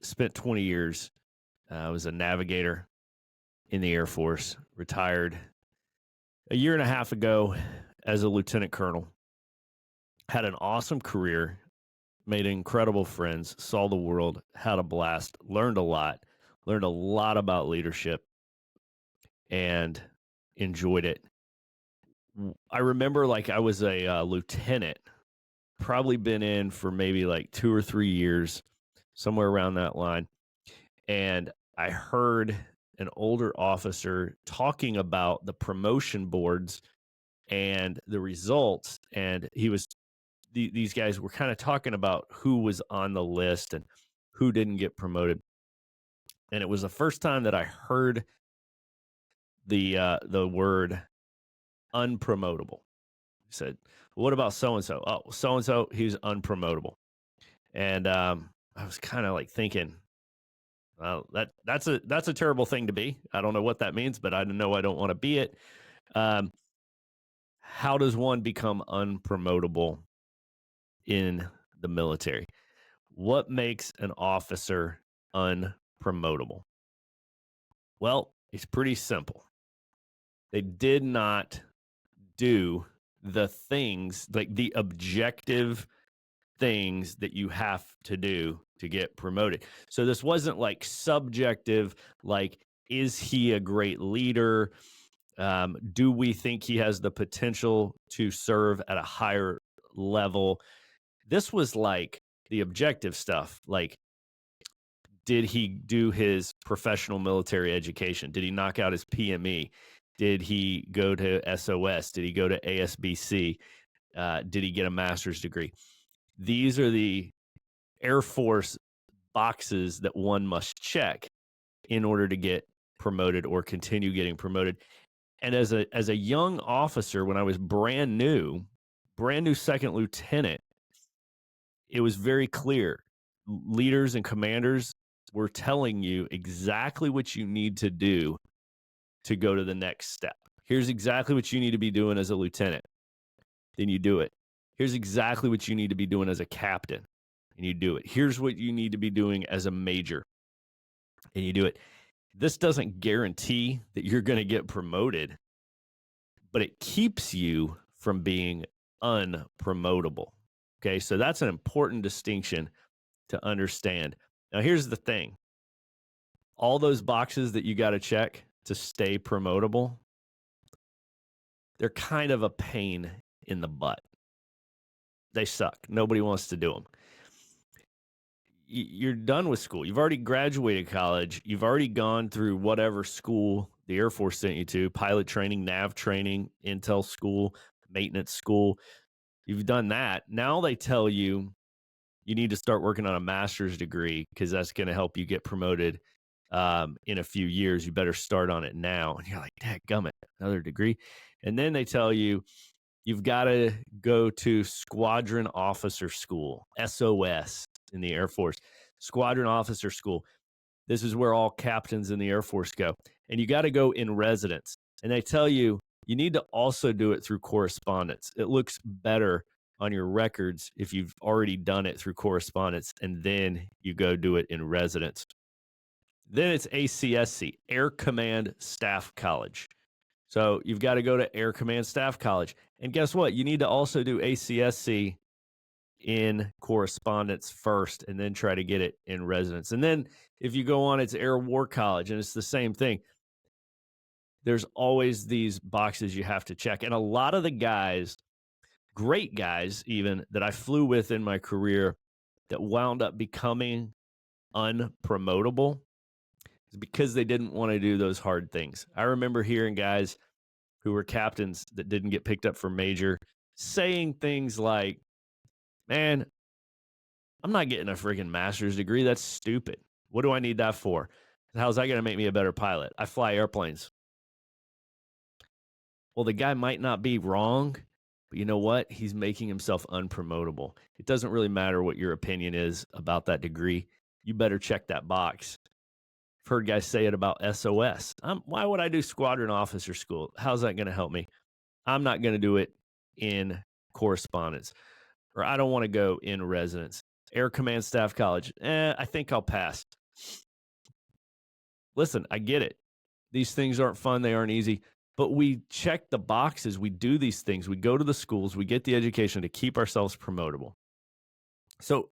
spent 20 years. I was a navigator in the Air Force, retired a year and a half ago as a lieutenant colonel. Had an awesome career, made incredible friends, saw the world, had a blast, learned a lot about leadership, and enjoyed it. I remember like I was a lieutenant, probably been in for maybe like 2 or 3 years, somewhere around that line. And I heard an older officer talking about the promotion boards and the results. And these guys were kind of talking about who was on the list and who didn't get promoted. And it was the first time that I heard the word unpromotable. He said, "What about so and so? Oh, so and so, he's unpromotable." And I was kind of like thinking, well, that's a terrible thing to be. I don't know what that means, but I know I don't want to be it. Um, how does one become unpromotable in the military? What makes an officer unpromotable? Well, it's pretty simple. They did not do the things, like the objective things that you have to do to get promoted. So this wasn't like subjective, like, is he a great leader? Do we think he has the potential to serve at a higher level? This was like the objective stuff. Like, did he do his professional military education? Did he knock out his PME? Did he go to SOS? Did he go to ASBC? Did he get a master's degree? These are the Air Force boxes that one must check in order to get promoted or continue getting promoted. And as a young officer, when I was brand new second lieutenant, it was very clear. Leaders and commanders were telling you exactly what you need to do to go to the next step. Here's exactly what you need to be doing as a lieutenant. Then you do it. Here's exactly what you need to be doing as a captain, and you do it. Here's what you need to be doing as a major, and you do it. This doesn't guarantee that you're going to get promoted, but it keeps you from being unpromotable. Okay, so that's an important distinction to understand. Now, here's the thing. All those boxes that you got to check to stay promotable, they're kind of a pain in the butt. They suck. Nobody wants to do them. You're done with school. You've already graduated college. You've already gone through whatever school the Air Force sent you to, pilot training, nav training, intel school, maintenance school. You've done that. Now they tell you you need to start working on a master's degree because that's going to help you get promoted in a few years. You better start on it now. And you're like, dadgummit, another degree. And then they tell you you've got to go to Squadron Officer School, SOS in the Air Force. Squadron Officer School. This is where all captains in the Air Force go. And you got to go in residence. And they tell you you need to also do it through correspondence. It looks better on your records if you've already done it through correspondence, and then you go do it in residence. Then it's ACSC, Air Command Staff College. So you've got to go to Air Command Staff College. And guess what? You need to also do ACSC in correspondence first and then try to get it in residence. And then if you go on, it's Air War College, and it's the same thing. There's always these boxes you have to check. And a lot of the guys, great guys even, that I flew with in my career that wound up becoming unpromotable is because they didn't want to do those hard things. I remember hearing guys who were captains that didn't get picked up for major saying things like, man, I'm not getting a friggin' master's degree. That's stupid. What do I need that for? How's that going to make me a better pilot? I fly airplanes. Well, the guy might not be wrong, but you know what? He's making himself unpromotable. It doesn't really matter what your opinion is about that degree. You better check that box. I've heard guys say it about SOS. Why would I do Squadron Officer School? How's that going to help me? I'm not going to do it in correspondence, or I don't want to go in residence. Air Command Staff College. I think I'll pass. Listen, I get it. These things aren't fun, they aren't easy, but we check the boxes, we do these things, we go to the schools, we get the education to keep ourselves promotable. So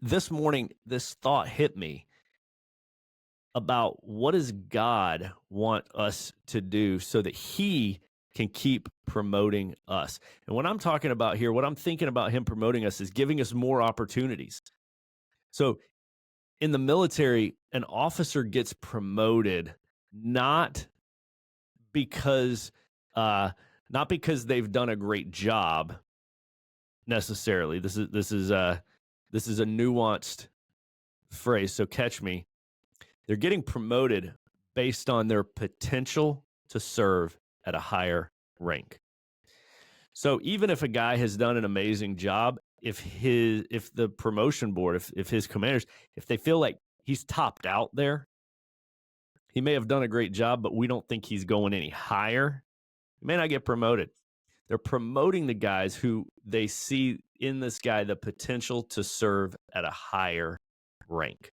this morning, this thought hit me about what does God want us to do so that he can keep promoting us. And what I'm talking about here, what I'm thinking about him promoting us is giving us more opportunities. So in the military, an officer gets promoted not because uh not because they've done a great job necessarily. This is a nuanced phrase, so catch me. They're getting promoted based on their potential to serve at a higher rank. So even if a guy has done an amazing job, if the promotion board, if his commanders, if they feel like he's topped out there, he may have done a great job, but we don't think he's going any higher, he may not get promoted. They're promoting the guys who they see in this guy the potential to serve at a higher rank.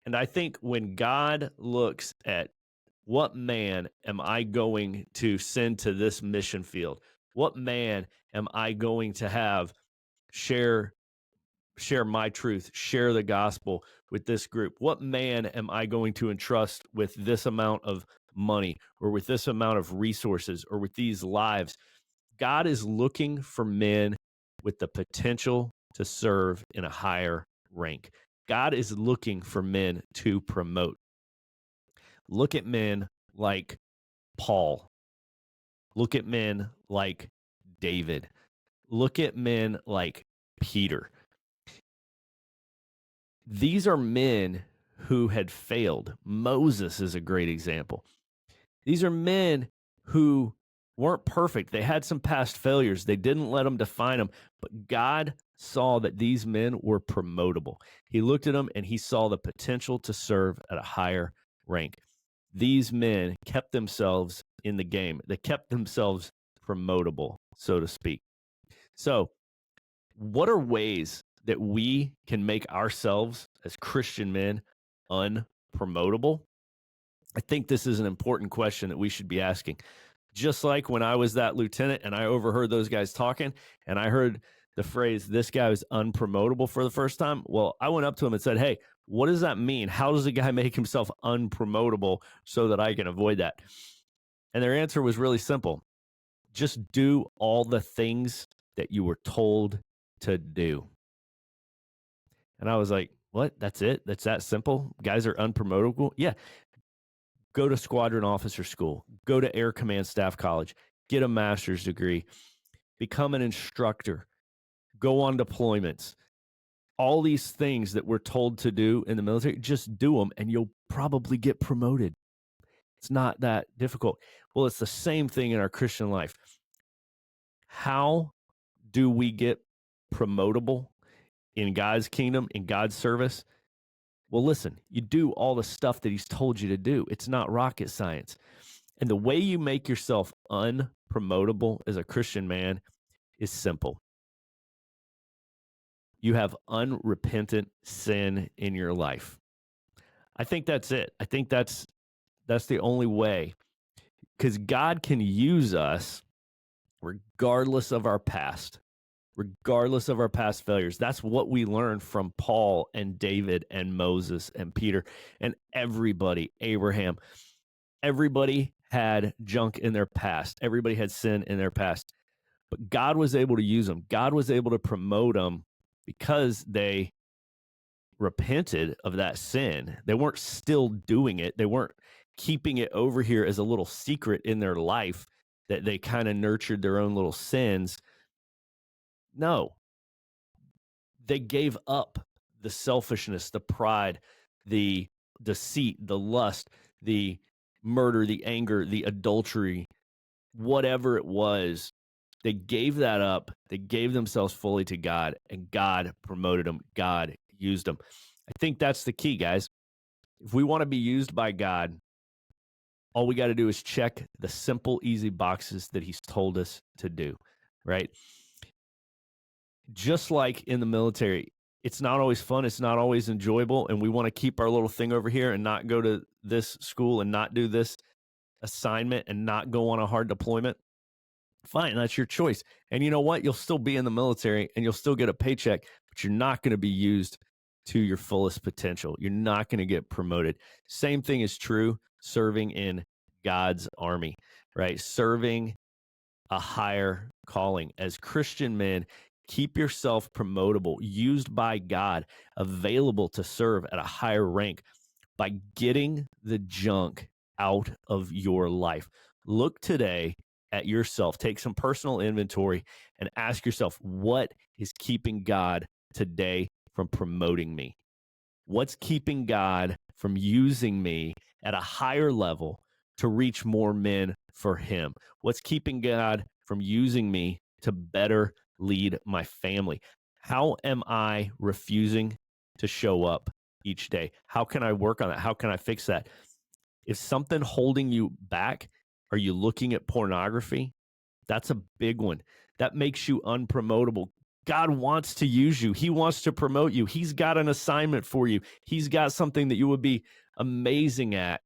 And I think when God looks at what man am I going to send to this mission field? What man am I going to have share my truth, share the gospel with this group? What man am I going to entrust with this amount of money or with this amount of resources or with these lives? God is looking for men with the potential to serve in a higher rank. God is looking for men to promote. Look at men like Paul. Look at men like David. Look at men like Peter. These are men who had failed. Moses is a great example. These are men who weren't perfect. They had some past failures. They didn't let them define them, but God saw that these men were promotable. He looked at them and he saw the potential to serve at a higher rank. These men kept themselves in the game. They kept themselves promotable, so to speak. So, what are ways that we can make ourselves as Christian men unpromotable? I think this is an important question that we should be asking. Just like when I was that lieutenant and I overheard those guys talking and I heard the phrase, this guy was unpromotable for the first time. Well, I went up to him and said, hey, what does that mean? How does a guy make himself unpromotable so that I can avoid that? And their answer was really simple. Just do all the things that you were told to do. And I was like, what? That's it? That's that simple? Guys are unpromotable? Yeah. Go to squadron officer school, go to Air Command Staff College, get a master's degree, become an instructor, go on deployments. All these things that we're told to do in the military, just do them and you'll probably get promoted. It's not that difficult. Well, it's the same thing in our Christian life. How do we get promotable in God's kingdom, in God's service? Well, listen, you do all the stuff that he's told you to do. It's not rocket science. And the way you make yourself unpromotable as a Christian man is simple. You have unrepentant sin in your life. I think that's it. I think that's the only way. Because God can use us regardless of our past. Regardless of our past failures. That's what we learned from Paul and David and Moses and Peter and everybody, Abraham. Everybody had junk in their past. Everybody had sin in their past. But God was able to use them. God was able to promote them because they repented of that sin. They weren't still doing it. They weren't keeping it over here as a little secret in their life that they kind of nurtured their own little sins. No, they gave up the selfishness, the pride, the deceit, the lust, the murder, the anger, the adultery, whatever it was. They gave that up. They gave themselves fully to God, and God promoted them. God used them. I think that's the key, guys. If we want to be used by God, all we got to do is check the simple, easy boxes that he's told us to do, right? Just like in the military, it's not always fun. It's not always enjoyable. And we want to keep our little thing over here and not go to this school and not do this assignment and not go on a hard deployment. Fine, that's your choice. And you know what? You'll still be in the military and you'll still get a paycheck, but you're not going to be used to your fullest potential. You're not going to get promoted. Same thing is true serving in God's army, right? Serving a higher calling. As Christian men, keep yourself promotable, used by God, available to serve at a higher rank by getting the junk out of your life. Look today at yourself, take some personal inventory, and ask yourself, what is keeping God today from promoting me? What's keeping God from using me at a higher level to reach more men for Him? What's keeping God from using me to better lead my family? How am I refusing to show up each day? How can I work on that? How can I fix that? If something holding you back, are you looking at pornography? That's a big one. That makes you unpromotable. God wants to use you. He wants to promote you. He's got an assignment for you. He's got something that you would be amazing at,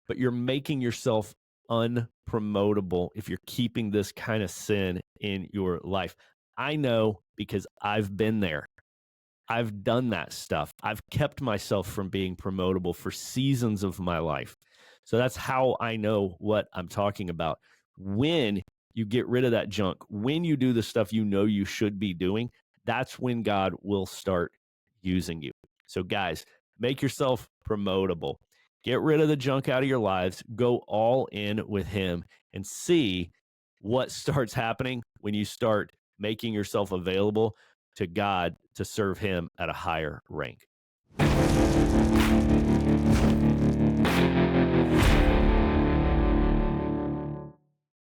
but you're making yourself unpromotable if you're keeping this kind of sin in your life. I know because I've been there. I've done that stuff. I've kept myself from being promotable for seasons of my life. So that's how I know what I'm talking about. When you get rid of that junk, when you do the stuff you know you should be doing, that's when God will start using you. So, guys, make yourself promotable. Get rid of the junk out of your lives. Go all in with Him and see what starts happening when you start making yourself available to God to serve Him at a higher rank.